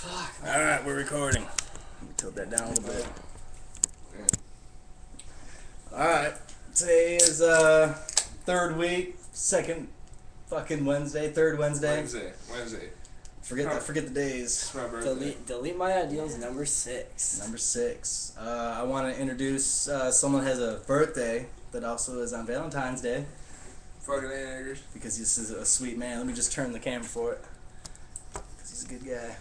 Fuck. Alright, we're recording. Let me tilt that down a little bit. Alright, today is third week, second fucking Wednesday, third Wednesday. Wednesday. Forget the days. It's my birthday. Delete my ideals. Number 6. Number 6. I want to introduce someone who has a birthday that also is on Valentine's Day. Fucking A-niggers. Because this is a sweet man. Let me just turn the camera for it. Because he's a good guy.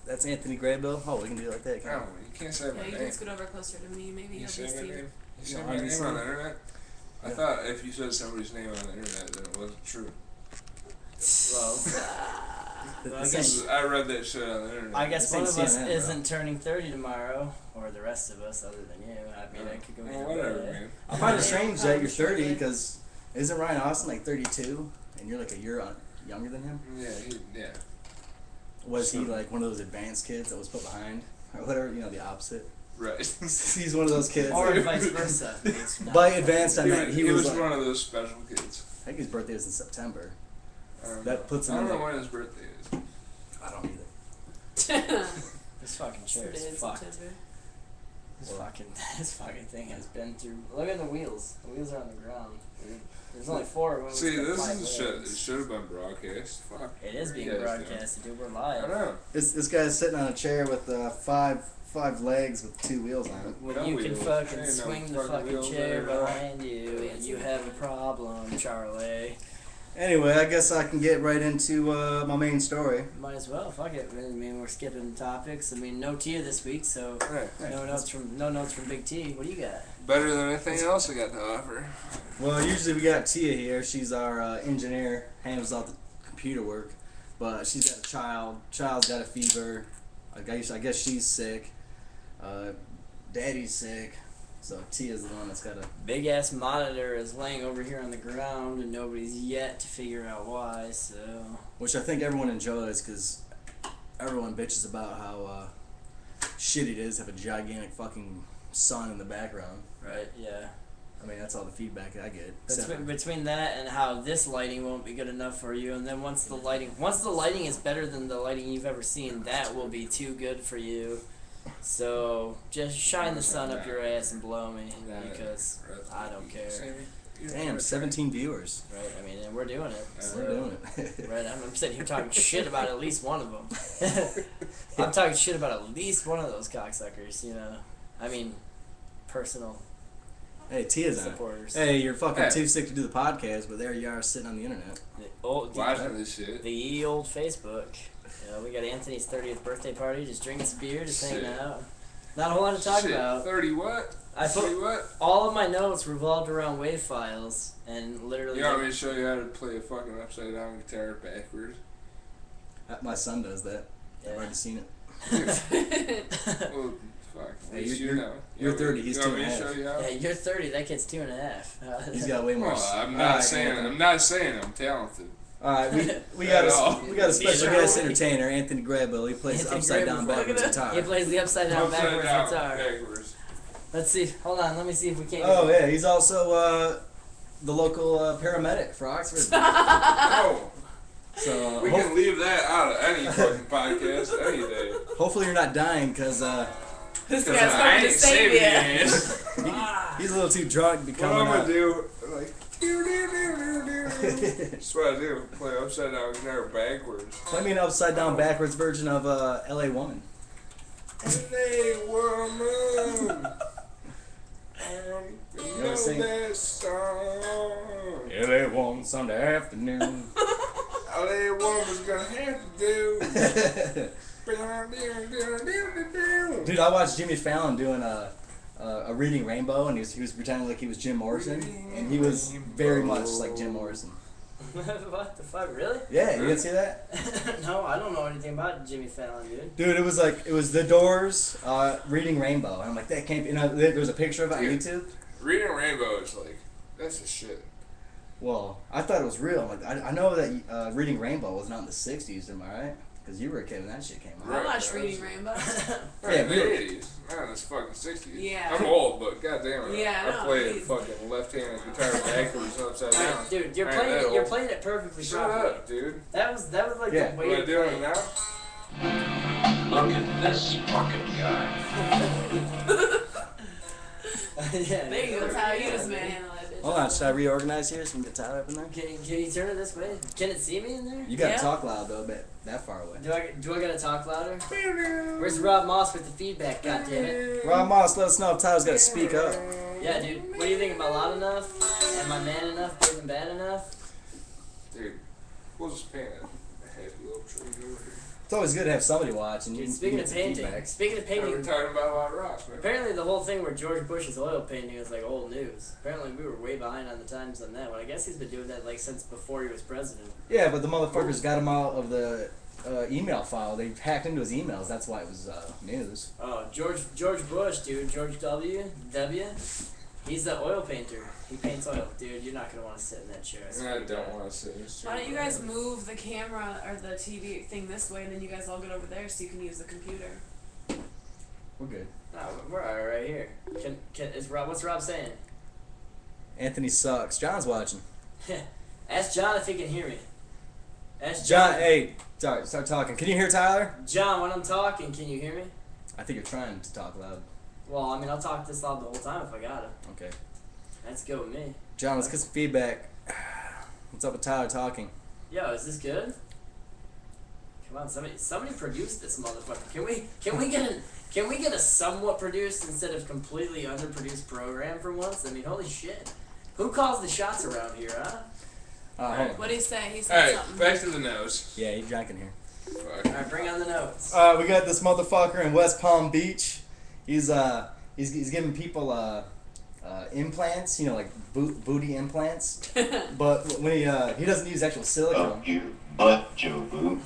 That's Anthony Graybill. Oh, we can do it like that, can't No, you can't say my Yeah, you name. can scoot over closer to me. Maybe You you'll say be my seen. name? You say No, my name obviously. on the internet? I Yeah. thought if you said somebody's name on the internet, then it wasn't true. Well, I I guess- guess, I read that shit on the internet. I guess This one ain't of us CNN, bro. isn't turning 30 tomorrow, or the rest of us, other than you. I mean, I could go Well, either whatever, way. man. I find it Yeah. strange that you're 30 Probably. because isn't Ryan Austin like 32 and you're like a year younger than him? Yeah. Was he like one of those advanced kids that was put behind or whatever? You know, the opposite. Right. He's one of those kids. Or that- vice versa. It's not- By advanced, I meant he he was was. Like, one of those special kids. I think his birthday is in September. That That puts him I don't in know like- when his birthday is. I don't either. This fucking chair Today is is fucked. September. This fucking thing has been through. Look at the wheels. The wheels are on the ground. There's only 4 of them. See, It's got this 5 is shit. It legs. should have been broadcast. Fuck. It is What being you guys doing? broadcasted, dude. We're I live. know. This guy's sitting on a chair with five legs with 2 wheels on it. When No you can wheels. fucking Ain't no swing the fucking fucking wheels chair there. behind you, you have a problem, Charlie. Anyway, I guess I can get right into my main story. Might as well. Fuck it. I mean, we're skipping topics. I mean, no Tia this week, so Right. no notes from Big T. What do you got? Better than anything else I got to offer. Well, usually we got Tia here. She's our engineer, handles all the computer work. But she's got a child. Child's got a fever. I guess she's sick. Daddy's sick. So Tia's the one that's got a. Big ass monitor is laying over here on the ground, and nobody's yet to figure out why. So Which I think everyone enjoys because everyone bitches about how shitty it is to have a gigantic fucking sun in the background. right, yeah. I mean, that's all the feedback I get. Between that and how this lighting won't be good enough for you, and then once the lighting is better than the lighting you've ever seen, that will be too good for you. So just shine the sun up your ass and blow me, because I don't care. Damn, 17 viewers. Right? I mean, and we're doing it. Yeah, So, We're doing it. Right? I'm sitting here talking shit about at least one of them. I'm talking shit about at least one of those cocksuckers. You know, I mean, personal Hey, Tia's on it. supporters. Hey, you're fucking Hey. too sick to do the podcast, but there you are sitting on the internet. Watching this shit. The ye old Facebook. You know, we got Anthony's 30th birthday party, just drinking some beer, just hanging Shit. out. Not a whole lot to talk Shit, about. 30 what? I put 30 what? all of my notes revolved around WAV files, and literally. You want me to show you how to play a fucking upside down guitar backwards? My son does that. I've Yeah. already seen it. Well, fuck. At Hey, least you're- you know. you're You want 30, me- he's you want 2 me and a to half. show you how? Yeah, you're 30. That kid's 2.5. He's got way more. Well, I'm All not right, saying Anthony. I'm not saying I'm talented. All right, we At got all. a special guest Sure. entertainer, Anthony Graybill. He plays Anthony upside down Graybill. backwards Look at guitar. He plays the upside down Upside backwards down, guitar. backwards. Let's see. Hold on. Let me see if we can't. Oh yeah, he's also the local paramedic for Oxford. Oh, So we can leave that out of any fucking podcast any day. hopefully you're not dying because This 'Cause guy's I coming to ain't save saving you. your ass. he's a little too drunk to be What I'm coming gonna up. do, like, that's what I do. Play upside down guitar backwards. Play me an upside down backwards version of L.A. Woman. Hey, woman. You ever sing? that song. L.A. Woman Sunday afternoon. LA woman's gonna have to do. Dude, I watched Jimmy Fallon doing a reading Rainbow, and he was pretending like he was Jim Morrison, and he was very much like Jim Morrison. What the fuck? Really? Yeah, you didn't see that? No, I don't know anything about Jimmy Fallon, dude. Dude, it was The Doors reading Rainbow, and I'm like, that can't be. You know, there was a picture of it on Dude. YouTube. Reading Rainbow is like, that's the shit. Well, I thought it was real. I'm like, I know that reading Rainbow was not in the '60s, am I right? Because you were a kid when that shit came out. I Right, watched right. Reading Rainbow. Right, in the really. 80s. Not in the fucking 60s. Yeah. I'm old, but goddamn it. Yeah, I no, play he's- fucking left-handed guitar backwards upside down. Dude, you're I ain't that playing old. it perfectly Shut properly. up, dude. That was like Yeah. the Am way I to doing play it it. now? Look at this fucking guy. Yeah. There you go, Tyler. You just manhandle that bitch. Hold on, should I reorganize here so we can get Tyler up in there? Can you turn it this way? Can it see me in there? You gotta Yeah. talk loud though, but that far away. Do I gotta talk louder? Where's Rob Moss with the feedback? God damn it. Rob Moss, let us know if Tyler's gotta speak up. Yeah, dude. What do you think? Am I loud enough? Am I man enough? Big and bad enough? Dude, we'll just paint a happy little tree over here. It's always good to have somebody watch and you Dude, can speaking get of some painting, feedback. speaking of We're painting, talking about white rocks, man. apparently the whole thing where George Bush's oil painting is like old news. Apparently we were way behind on the times on that one. I guess he's been doing that like since before he was president. Yeah, but the motherfuckers got him out of the email file. They hacked into his emails. That's why it was news. Oh, George Bush, dude. George W. He's the oil painter. He paints oil. Dude, you're not going to want to sit in that chair. And I don't want to sit in this chair. Why don't you guys move the camera or the TV thing this way, and then you guys all get over there so you can use the computer? We're good. No, we're all right here. What's Rob saying? Anthony sucks. John's watching. Ask John if he can hear me. Ask John, hey, sorry, start talking. Can you hear Tyler? John, when I'm talking, can you hear me? I think you're trying to talk loud. Well, I mean, I'll talk this loud the whole time if I got it. Okay. That's good with me. John, let's get some feedback. What's up with Tyler talking? Yo, is this good? Come on, somebody produce this motherfucker. Can we get a somewhat produced instead of completely underproduced program for once? I mean, holy shit. Who calls the shots around here, huh? Hold on. What did he say? He said Alright, something. back to the nose. Yeah, he's drinking here. Fuck. Alright, bring on the notes. We got this motherfucker in West Palm Beach. He's giving people implants, you know, like booty implants. But when he doesn't use actual silicone. Up your butt, Joe Boo.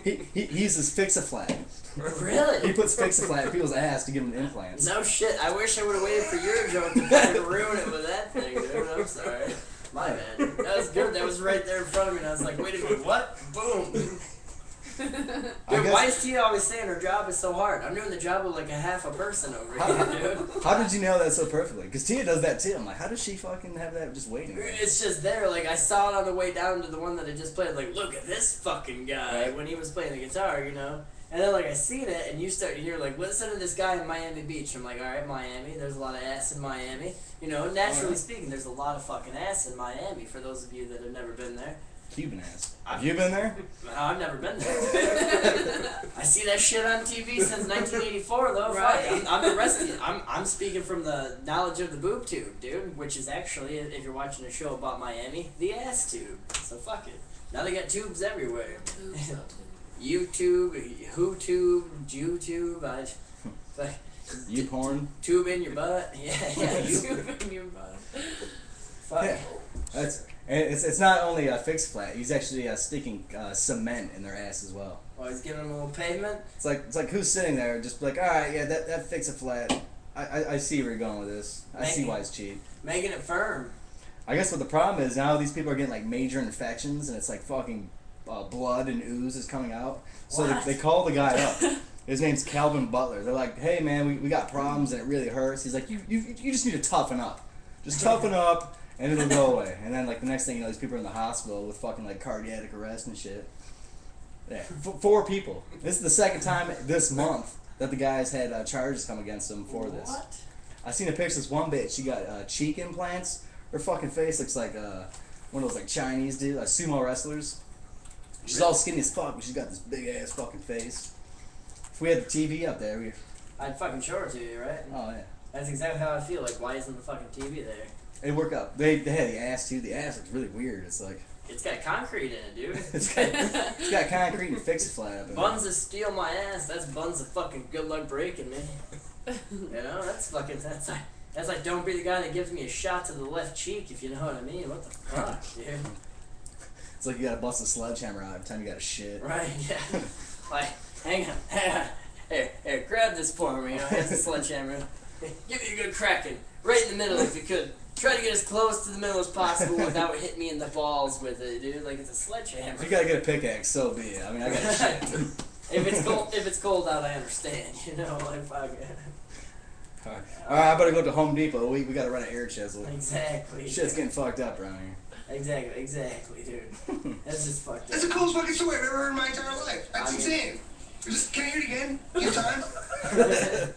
he uses Fix-A-Flat. He Really? puts Fix-A-Flat in people's ass to give them implants. No shit. I wish I would have waited for your joke to fucking ruin it with that thing, dude. I'm sorry. My bad. That was good. That was right there in front of me, and I was like, wait a minute, what? Boom. I Dude, guess- why is Tia always saying her job is so hard? I'm doing the job of like a half a person over here, dude. How did you know that so perfectly? Because Tia does that too. I'm like, how does she fucking have that just waiting? It's just there. Like, I saw it on the way down to the one that I just played. Like, look at this fucking guy Right. when he was playing the guitar, you know? And then, like, I seen it, and you're like, listen to this guy in Miami Beach. I'm like, alright, Miami. There's a lot of ass in Miami. You know, naturally speaking, there's a lot of fucking ass in Miami for those of you that have never been there. Cuban ass. Have you been there? I've never been there. I see that shit on TV since 1984, though. Right. Fuck, I'm the rest of you. I'm speaking from the knowledge of the boob tube, dude, which is actually, if you're watching a show about Miami, the ass tube. So fuck it. Now they got tubes everywhere. YouTube, WhoTube, JewTube, You porn? tube in your butt. Yeah, you. Tube in your butt. Fuck. Yeah. It's not only a fixed flat. He's actually sticking cement in their ass as well. Oh, he's giving them a little pavement. It's like who's sitting there just like, all right, yeah, that fix a flat. I see where you're going with this. I see why it's cheap. Making it firm. I guess what the problem is now, these people are getting like major infections and it's like fucking blood and ooze is coming out. So What? they call the guy up. His name's Calvin Butler. They're like, hey man, we got problems and it really hurts. He's like, you just need to toughen up. Just toughen up and it'll go away. And then like the next thing you know, these people are in the hospital with fucking like cardiac arrest and shit. Yeah, 4 people. This is the second time this month that the guys had charges come against them for this. What? I seen a picture of this one bitch. She got cheek implants. Her fucking face looks like one of those like Chinese dudes, like sumo wrestlers. She's all skinny as fuck, but she's got this big ass fucking face. If we had the TV up there, I'd fucking show it to you, right? oh yeah, That's exactly how I feel. Like, why isn't the fucking TV there? it'd work out. They had the ass too. The ass looks really weird. It's like It's got concrete in it, dude. it's got concrete and fix it flat up in Buns that steal my ass. That's buns of fucking good luck breaking me. You know, that's like don't be the guy that gives me a shot to the left cheek, if you know what I mean. What the fuck, dude? It's like you gotta bust a sledgehammer out every time you got a shit. Right? Yeah. Like, hang on. Here, grab this for me. You know, here's the sledgehammer. Give me a good cracking, right in the middle if you could. Try to get as close to the middle as possible without hitting me in the balls with it, dude. Like it's a sledgehammer. If you gotta get a pickaxe, so be it. I mean, I got shit. If it's cold out, I understand. You know, like fuck it. Alright, I better go to Home Depot. We gotta run an air chisel. Exactly. Shit's getting fucked up around here. Exactly, dude. That's just fucked up. That's the coolest fucking story I've ever heard in my entire life. That's I mean- insane. Can I hear it again? You have time?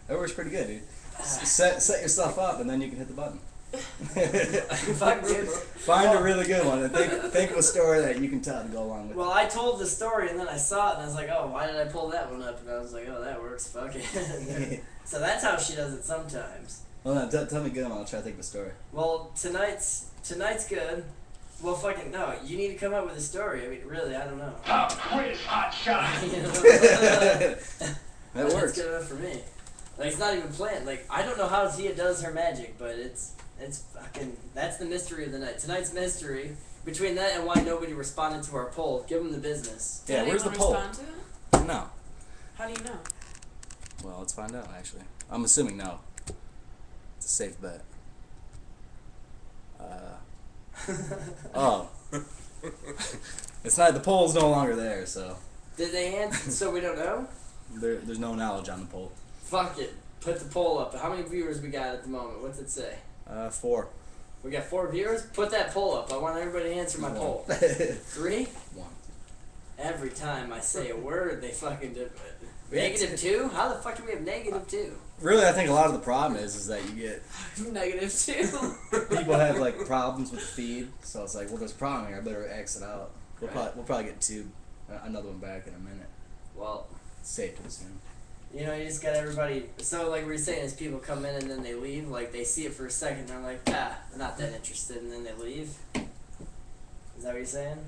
That works pretty good, dude. Set yourself up, and then you can hit the button. Fuck, dude. Find a really good one, and think of a story that you can tell to go along with. Well, I told the story and then I saw it and I was like, oh, why did I pull that one up? And I was like, oh, that works. Fuck it. So that's how she does it sometimes. Well, no, tell me a good one. I'll try to think of a story. Well, tonight's good. Well, fucking no. You need to come up with a story. I mean, really, I don't know. Pop quiz, hot shot. You know? That That's works. good enough for me. Like, it's not even planned. Like, I don't know how Tia does her magic, but it's fucking, that's the mystery of the night. Tonight's mystery, between that and why nobody responded to our poll, give them the business. Yeah, Did where's the anyone poll? respond to it? No. How do you know? Well, let's find out. Actually, I'm assuming no. It's a safe bet. Oh. It's not. The poll's no longer there, so Did they answer so we don't know? there's no knowledge on the poll. Fuck it. Put the poll up. How many viewers we got at the moment? What's it say? 4. We got 4 viewers? Put that poll up. I want everybody to answer my poll. 3? 1. Every time I say a word, they fucking do it. We had -2? How the fuck do we have -2? Really, I think a lot of the problem is that you get -2. people have like problems with the feed, so it's like, well, there's a problem here. I better exit out. We'll probably get another one back in a minute. Well, It's safe to assume. you know, you just got everybody. So, like we were saying, as people come in and then they leave, like they see it for a second, and they're like, not that interested, and then they leave. Is that what you're saying?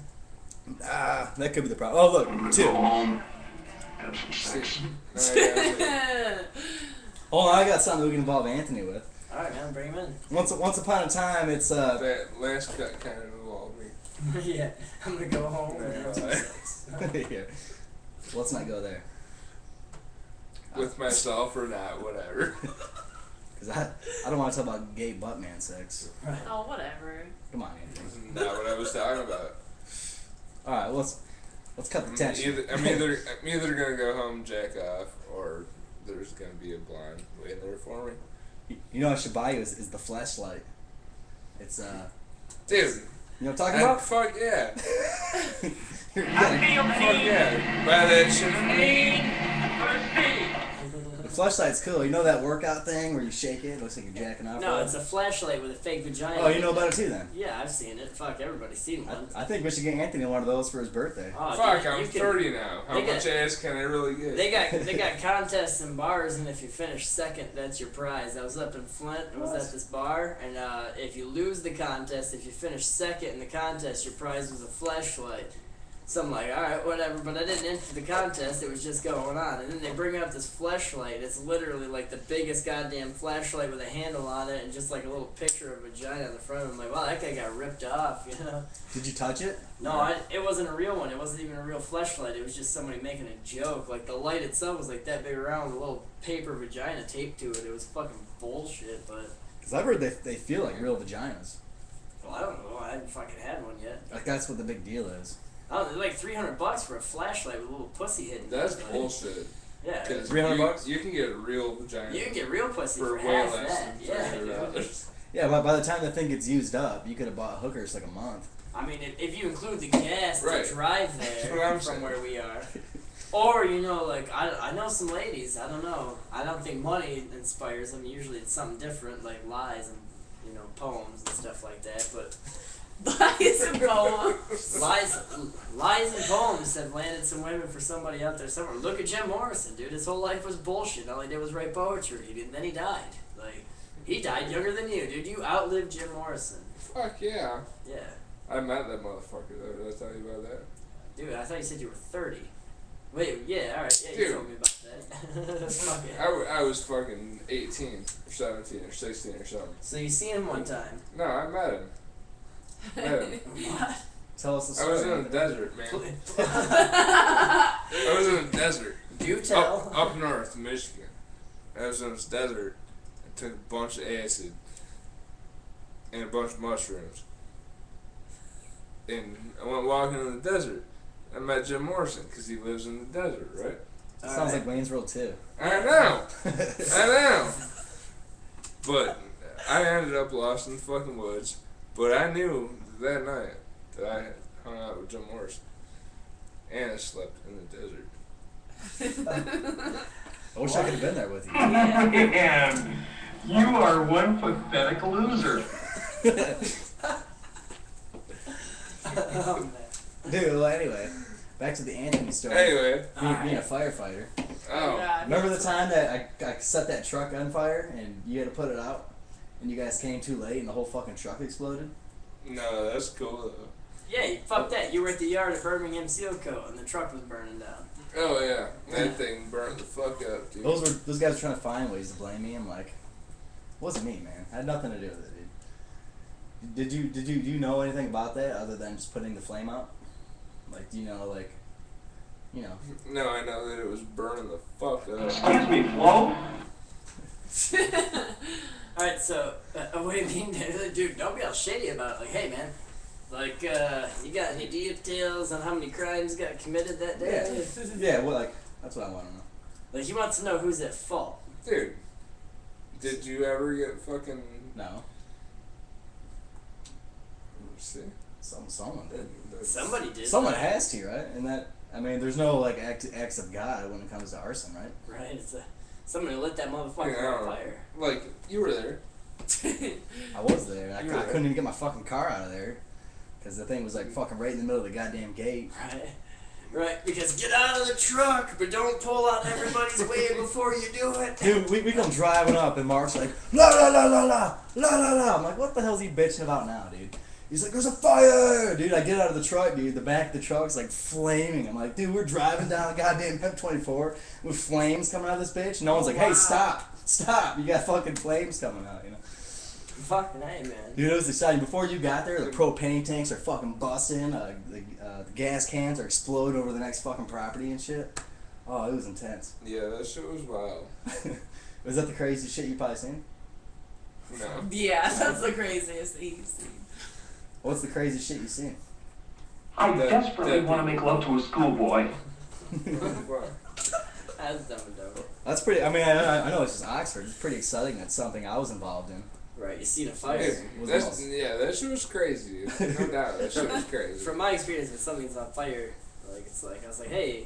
That could be the problem. Oh, look, 2. Have some sex. Hold on, I got something we can involve Anthony with. All right, man, bring him in. Once upon a time, it's That last cut kind of involved me. Yeah, I'm gonna go home and have some Yeah. sex. Here. Let's not go there. With myself or not, whatever. Cause I don't want to talk about gay buttman sex. Oh, whatever. Come on, Anthony. That's not what I was talking about. All right, let's cut the tension. I'm either gonna go home, jack off, or there's gonna be a blonde waiting there for me. You know what I should buy you is the flashlight. It's Dude, you know what I'm talking about? fuck yeah. You're gonna- Fuck yeah. Buy that shit for me. the flashlight's cool. You know that workout thing where you shake it? It looks like you're jacking off. No, with it's it? a flashlight with a fake vagina. Oh, you know about it too then? Yeah, I've seen it. Fuck, everybody's seen one. I think we should get Anthony one of those for his birthday. Oh, Fuck, dude, I'm you can- 30 now. How they got- much ass can I really get? They got contests and bars, and if you finish second, that's your prize. I was up in Flint. I was at this bar, and if you lose the contest, if you finish second in the contest, your prize was a flashlight. So I'm like, all right, whatever. But I didn't enter the contest. It was just going on, and then they bring up this flashlight. It's literally like the biggest goddamn flashlight with a handle on it, and just like a little picture of a vagina on the front. I'm like, wow, that guy got ripped off, you know. Did you touch it? No, it wasn't a real one. It wasn't even a real flashlight. It was just somebody making a joke. Like, the light itself was like that big around with a little paper vagina taped to it. It was fucking bullshit, but, Because I've heard they feel like real vaginas. well, I don't know. I haven't fucking had one yet. Like that's what the big deal is. Oh, they're like $300 for a flashlight with a little pussy hidden. That's in it. bullshit. Yeah. 'Cause $300? You can get a real vagina. You can get real pussy for for way half less that. than Yeah, $300. dude. Yeah, but by the time the thing gets used up, you could have bought hookers like a month. I mean, if you include the gas Right. to drive That's what there I'm from saying. where we are. Or, you know, like, I know some ladies, I don't know. I don't think money inspires them. Usually it's something different, like lies and, you know, poems and stuff like that. But Lies and poems. lies and poems have landed some women for somebody out there somewhere. Look at Jim Morrison, dude. His whole life was bullshit. All he did was write poetry. And then he died. Like, he died younger than you, dude. You outlived Jim Morrison. Fuck yeah. Yeah. I met that motherfucker though. Did I tell you about that? Dude, I thought you said you were 30. Wait, yeah, alright. Yeah, you Dude. told me about that. Fuck it. I was fucking 18 or 17 or 16 or something. So you seen him one time. No, I met him. What? Tell us the I story. was in a desert, man. I was in a desert. Do tell. Up north, Michigan. I was in this desert. I took a bunch of acid and a bunch of mushrooms. And I went walking in the desert. I met Jim Morrison because he lives in the desert, right? Sounds like Wayne's World 2. I know. I know. But I ended up lost in the fucking woods. But I knew that night that I had hung out with Jim Morrison. And I slept in the desert. I wish I could have been there with you. Man, you are one pathetic loser. Oh, man. Dude, well, anyway, back to the Anthony story. Anyway, Being a firefighter. oh, God. Remember the time that I set that truck on fire and you had to put it out? And you guys came too late and the whole fucking truck exploded? no, that's cool though. Yeah, fuck that. You were at the yard at Birmingham Seal Coat and the truck was burning down. Oh yeah, that thing burnt the fuck up, dude. Those guys were trying to find ways to blame me. I'm like, it wasn't me, man. I had nothing to do with it, dude. Do you know anything about that other than just putting the flame out? Like, do you know, like, you know? No, I know that it was burning the fuck up. Excuse me, Flo? Alright, so, what do you mean, dude? Don't be all shady about it. Like, hey, man, like, you got any details on how many crimes got committed that day? Yeah, well, like, that's what I want to know. Like, he wants to know who's at fault. Dude, did you ever get fucking... No. See? Someone did. Somebody did. Someone has to, right? And that, I mean, there's no, like, acts of God when it comes to arson, right? Right, it's somebody lit that motherfucker Yeah, I on don't know. fire. Like, you were there. I was there. I You're right. couldn't even get my fucking car out of there. Because the thing was, like, fucking right in the middle of the goddamn gate. Right. Right, because get out of the truck, but don't pull out everybody's way before you do it. Dude, we come driving up and Mark's like, la la la la la, la la la. I'm like, what the hell's he bitching about now, dude? He's like, there's a fire! Dude, I get out of the truck, dude. The back of the truck's like flaming. I'm like, dude, we're driving down the goddamn M24 with flames coming out of this bitch. No one's like, hey, Wow. stop. You got fucking flames coming out, you know? Fucking A, man. Dude, it was exciting. Before you got there, the propane tanks are fucking busting. The gas cans are exploding over the next fucking property and shit. Oh, it was intense. Yeah, that shit was wild. Was that the craziest shit you probably seen? No. Yeah, that's the craziest thing you've seen. What's the craziest shit you've seen? I That- desperately that- want to make love to a schoolboy. What? That's dumb and dumb. That's pretty. I mean, I know it's just Oxford. It's pretty exciting. That's something I was involved in. Right, you seen a fire. Hey, that shit was crazy. No doubt, that shit was crazy. From my experience, when something's on fire, like it's like I was like, hey,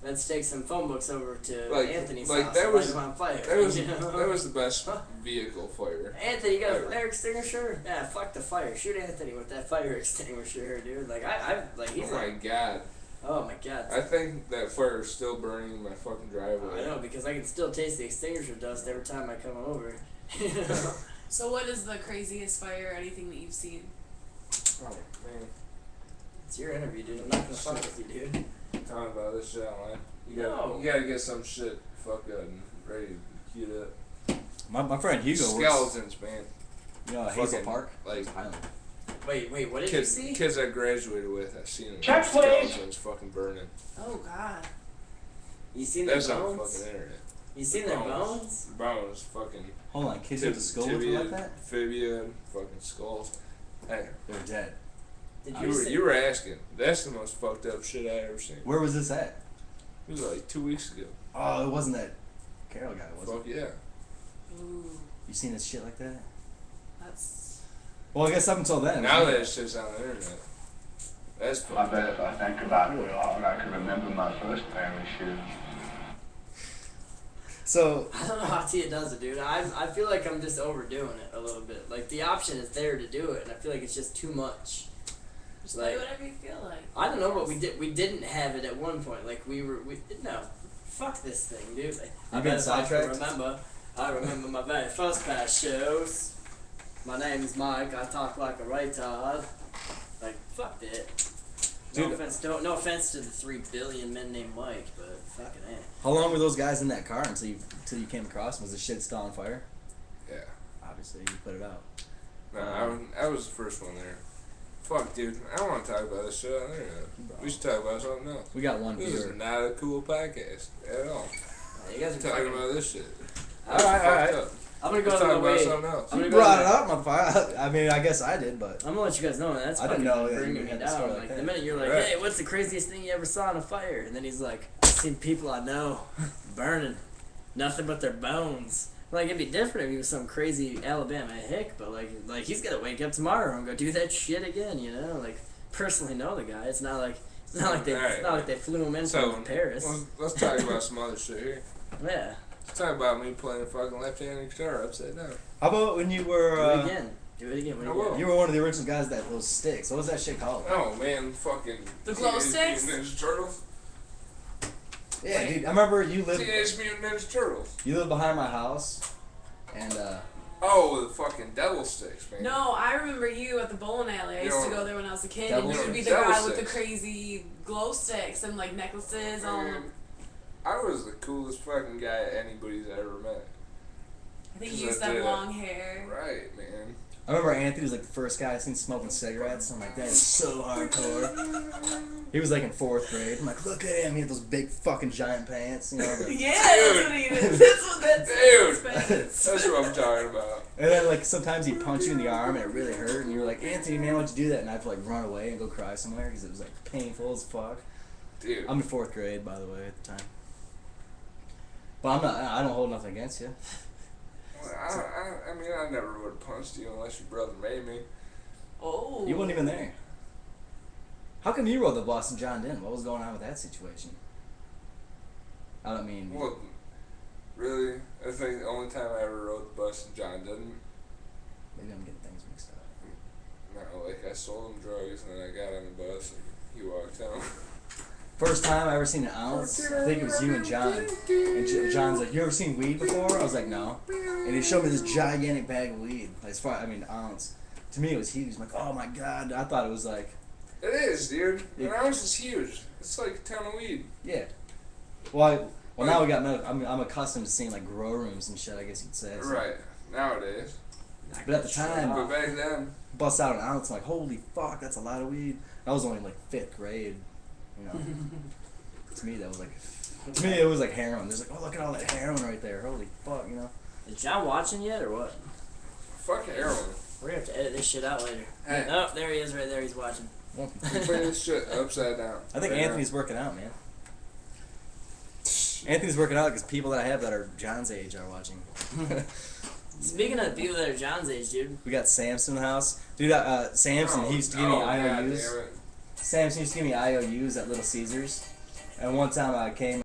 let's take some phone books over to Like- Anthony's like house that and was- light 'em on fire. That was you know? that was the best vehicle fire. Anthony, you got a ever. fire extinguisher? Yeah, fuck the fire. Shoot Anthony with that fire extinguisher, dude. Like I like he's Oh my like, god. oh my god. I think that fire is still burning in my fucking driveway. I know because I can still taste the extinguisher dust every time I come over. You know? So what is the craziest fire or anything that you've seen? Oh man. It's your interview, dude. I'm not gonna fuck with you, dude. Talking about this shit online. No. You gotta get some shit fucked up and ready to queued up. My friend Hugo works. Skeletons, man. You know, Hazel Fucking, Park. like Highland. Wait, what did kids, you see? kids I graduated with, I seen them. Check, please. Skeletons fucking burning. Oh God. You seen their That's on the bones? fucking internet. You seen their bones? Bones, fucking Hold on, kids went to school with you like that? Fibia, fucking skulls. Hey, They're dead. Did you you were, see? you were asking. That's the most fucked up shit I ever seen. Where was this at? It was like 2 weeks ago. Oh, it wasn't that Carol guy, was Fuck it? yeah. Ooh, You seen this shit like that? that's. Well, I guess up until then. Now that shit's on the internet. That's I fucked bet up. if I think about it long, I can remember my first pair of shoes. So, I don't know how Tia does it, dude. I feel like I'm just overdoing it a little bit. Like the option is there to do it, and I feel like it's just too much. Just Like- do whatever you feel like. I don't know, but we didn't have it at one point. Like we no, fuck this thing, dude. I You bet been if I can sidetracked? I remember my very first past shows. My name is Mike. I talk like a retard. Like fuck that. No Dude. offense to the 3 billion men named Mike, but fucking A. how long were those guys in that car until you came across? Was the shit still on fire? Yeah. Obviously, you put it out. No, I was the first one there. Fuck, dude. I don't want to talk about this shit on the internet. We should talk about something else. We got one This is viewer. not a cool podcast at all. You guys are Talking fucking. about this shit. All right. Fucked up. I'm gonna go Let's out talk of my about way. something else. I'm You gonna go brought out it of up, motherfucker. I mean, I guess I did, but I'm gonna let you guys know that's I didn't fucking know that you bringing me had a down. story like Like that. the minute you're like, Right. hey, what's the craziest thing you ever saw in a fire? And then he's like, I've seen people I know burning, nothing but their bones. Like it'd be different if he was some crazy Alabama hick, but like he's gonna wake up tomorrow and go do that shit again, you know? Like personally know the guy. It's not It's not like they flew him in So from Paris. let's talk about some other shit here. Yeah. Let's talk about me playing fucking left-handed guitar upside down. How about when you Do were it again. Do it again. I will. you were one of the original guys that those sticks? What was that shit called? Oh man, fucking The glow Teenage sticks? Mutant Ninja Turtles. Yeah, dude. I remember you lived Teenage Mutant Ninja Turtles. behind my house, and Oh, the fucking devil sticks, man. No, I remember you at the bowling alley. I used to You know, go there when I was a kid, devil and you would be the sticks. guy Devil with the sticks. crazy glow sticks and like necklaces on Man, them. I was the coolest fucking guy anybody's ever met. I think 'Cause you used I to have did. long hair. Right, man. I remember Anthony was like the first guy I seen smoking cigarettes. I'm like, that is so hardcore. He was like in 4th grade. I'm like, look at him. He had those big fucking giant pants, you know. Yeah, that's what he did. That's Dude. that's That's what I'm talking about. And then like sometimes he'd punch you in the arm and it really hurt, and you were like, Anthony, man, why'd you do that? And I'd have to like run away and go cry somewhere because it was like painful as fuck. Dude. I'm in 4th grade, by the way, at the time. But I'm not. I don't hold nothing against you. I mean, I never would have punched you unless your brother made me. Oh. You weren't even there. How come you rode the bus and John didn't? What was going on with that situation? I don't mean. Well, really, I think the only time I ever rode the bus and John didn't. Maybe I'm getting things mixed up. No, like I sold him drugs and then I got on the bus and he walked home. First time I ever seen an ounce, I think it was you and John. And John's like, "You ever seen weed before?" I was like, "No." And he showed me this gigantic bag of weed. Like, as far, I mean, ounce. To me, it was huge. I'm like, "Oh my god!" I thought it was like, It is, dude. Yeah. An ounce is huge. It's like a ton of weed. yeah. Well, now we got medical. I'm accustomed to seeing like grow rooms and shit. I guess you'd say. So. Right. Nowadays. But at the time, But back then, bust out an ounce. I'm like, holy fuck, that's a lot of weed. I was only in like 5th grade. You know. To me, that was like. To me, it was like heroin. There's like, oh, look at all that heroin right there. Holy fuck, you know. Is John watching yet or what? fuck heroin. We're gonna have to edit this shit out later. Hey. Oh, there he is, right there. He's watching. Play this shit upside down. I think Right Anthony's working out, man. Anthony's working out because people that I have that are John's age are watching. Speaking of people that are John's age, dude. We got Samson in the house. Dude, Samson, he used to give me God IOUs. damn it. Samson used to give me IOUs at Little Caesars. And one time I came